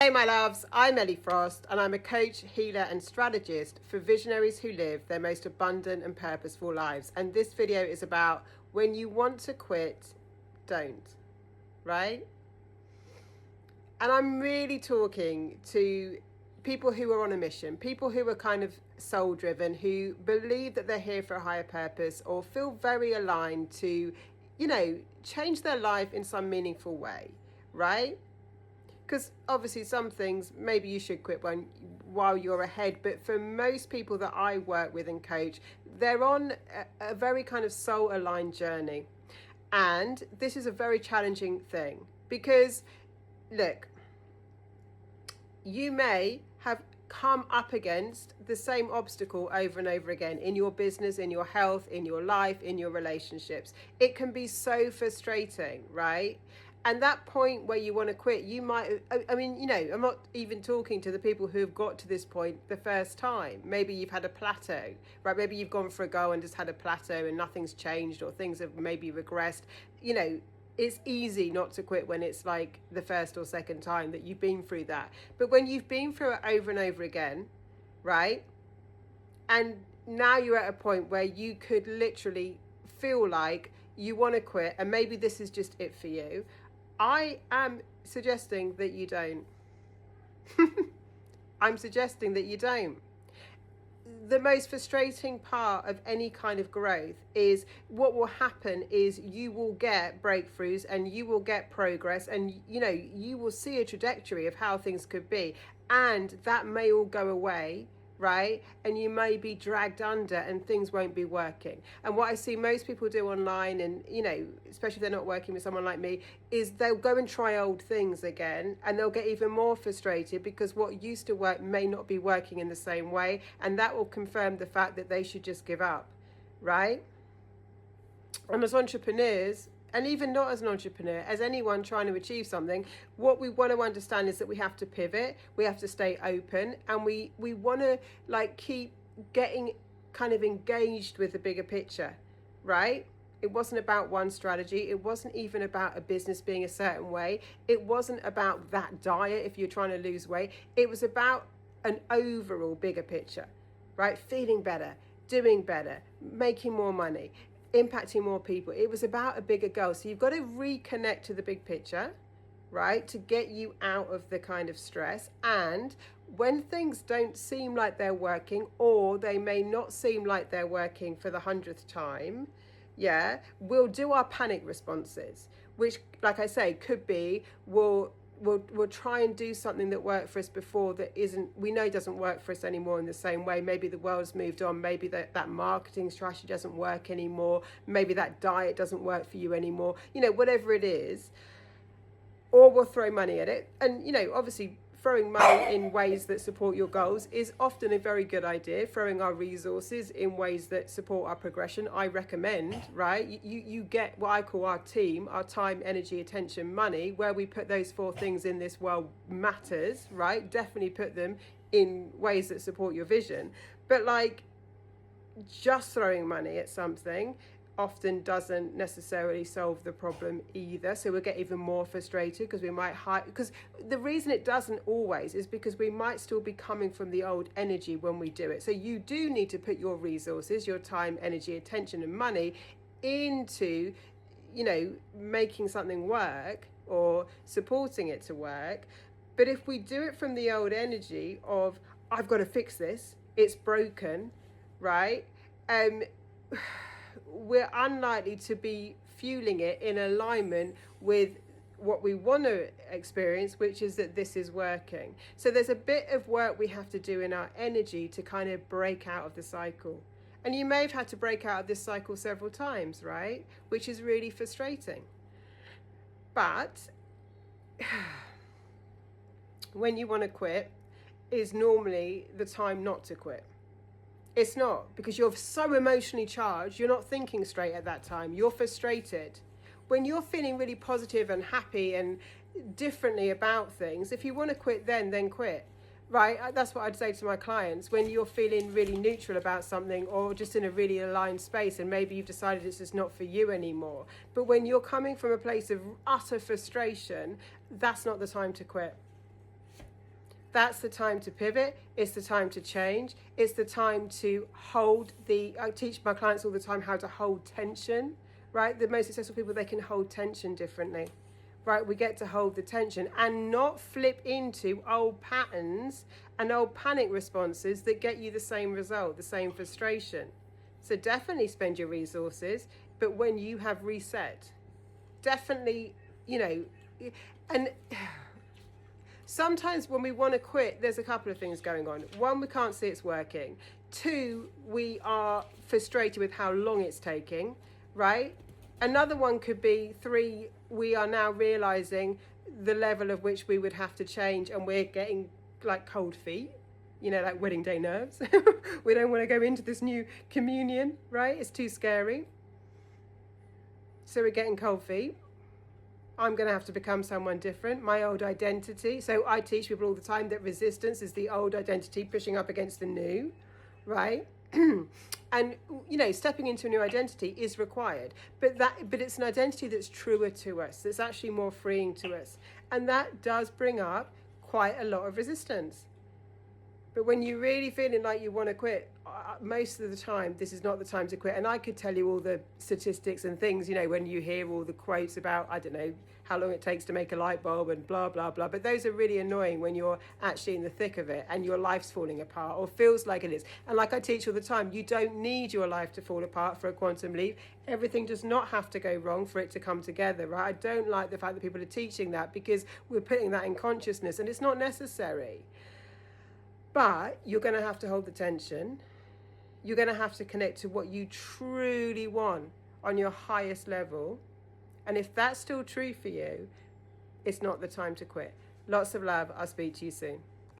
Hey my loves, I'm Ellie Frost and I'm a coach, healer and strategist for visionaries who live their most abundant and purposeful lives. And this video is about when you want to quit, don't, right? And I'm really talking to people who are on a mission, people who are kind of soul driven, who believe that they're here for a higher purpose or feel very aligned to, change their life in some meaningful way, right? Because obviously some things maybe you should quit while you're ahead, but for most people that I work with and coach, they're on a very kind of soul aligned journey. And this is a very challenging thing because, look, you may have come up against the same obstacle over and over again in your business, in your health, in your life, in your relationships. It can be so frustrating, right? And that point where you want to quit, you might, I'm not even talking to the people who have got to this point the first time. Maybe you've had a plateau, right? Maybe you've gone for a go and just had a plateau and nothing's changed or things have maybe regressed. It's easy not to quit when it's like the first or second time that you've been through that. But when you've been through it over and over again, right? And now you're at a point where you could literally feel like you want to quit and maybe this is just it for you. I am suggesting that you don't. I'm suggesting that you don't. The most frustrating part of any kind of growth is what will happen is you will get breakthroughs and you will get progress and you will see a trajectory of how things could be, and that may all go away, right? And you may be dragged under and things won't be working. And what I see most people do online, and especially if they're not working with someone like me, is they'll go and try old things again and they'll get even more frustrated because what used to work may not be working in the same way, and that will confirm the fact that they should just give up, right? And as entrepreneurs, and even not as an entrepreneur, as anyone trying to achieve something, what we want to understand is that we have to pivot, we have to stay open, and we want to keep getting kind of engaged with the bigger picture, right? It wasn't about one strategy. It wasn't even about a business being a certain way. It wasn't about that diet if you're trying to lose weight. It was about an overall bigger picture, right? Feeling better, doing better, making more money, impacting more people. It was about a bigger goal. So you've got to reconnect to the big picture, right? To get you out of the kind of stress. And when things don't seem like they're working, or they may not seem like they're working for the 100th time, we'll do our panic responses, which, like I say, could be we'll try and do something that worked for us before that we know doesn't work for us anymore in the same way. Maybe the world's moved on. Maybe that marketing strategy doesn't work anymore. Maybe that diet doesn't work for you anymore. Whatever it is. Or we'll throw money at it. And, obviously throwing money in ways that support your goals is often a very good idea. Throwing our resources in ways that support our progression, I recommend, right? You get what I call our team, our time, energy, attention, money. Where we put those four things in this world matters, right? Definitely put them in ways that support your vision. But just throwing money at something often doesn't necessarily solve the problem either. So we'll get even more frustrated because because the reason it doesn't always is because we might still be coming from the old energy when we do it. So you do need to put your resources, your time, energy, attention and money into making something work or supporting it to work. But if we do it from the old energy of I've got to fix this, it's broken, right? We're unlikely to be fueling it in alignment with what we want to experience, which is that this is working. So there's a bit of work we have to do in our energy to kind of break out of the cycle. And you may have had to break out of this cycle several times, right? Which is really frustrating. But when you want to quit is normally the time not to quit. It's not, because you're so emotionally charged, you're not thinking straight at that time. You're frustrated. When you're feeling really positive and happy and differently about things, if you want to quit then quit, right? That's what I'd say to my clients. When you're feeling really neutral about something or just in a really aligned space and maybe you've decided it's just not for you anymore. But when you're coming from a place of utter frustration, that's not the time to quit. That's the time to pivot. It's the time to change. It's the time to hold I teach my clients all the time how to hold tension, right? The most successful people, they can hold tension differently, right? We get to hold the tension and not flip into old patterns and old panic responses that get you the same result, the same frustration. So definitely spend your resources, but when you have reset, definitely, and sometimes when we want to quit, there's a couple of things going on. One, we can't see it's working. Two, we are frustrated with how long it's taking, right? Another one could be, three, we are now realizing the level of which we would have to change, and we're getting like cold feet, like wedding day nerves. We don't want to go into this new communion, right? It's too scary. So we're getting cold feet. I'm going to have to become someone different, my old identity. So I teach people all the time that resistance is the old identity pushing up against the new, right? And stepping into a new identity is required, but it's an identity that's truer to us, that's actually more freeing to us, and that does bring up quite a lot of resistance. But when you're really feeling like you want to quit, most of the time, this is not the time to quit. And I could tell you all the statistics and things, when you hear all the quotes about, I don't know, how long it takes to make a light bulb and blah, blah, blah. But those are really annoying when you're actually in the thick of it and your life's falling apart or feels like it is. And like I teach all the time, you don't need your life to fall apart for a quantum leap. Everything does not have to go wrong for it to come together, right? I don't like the fact that people are teaching that, because we're putting that in consciousness and it's not necessary. But you're going to have to hold the tension. You're going to have to connect to what you truly want on your highest level. And if that's still true for you, it's not the time to quit. Lots of love. I'll speak to you soon.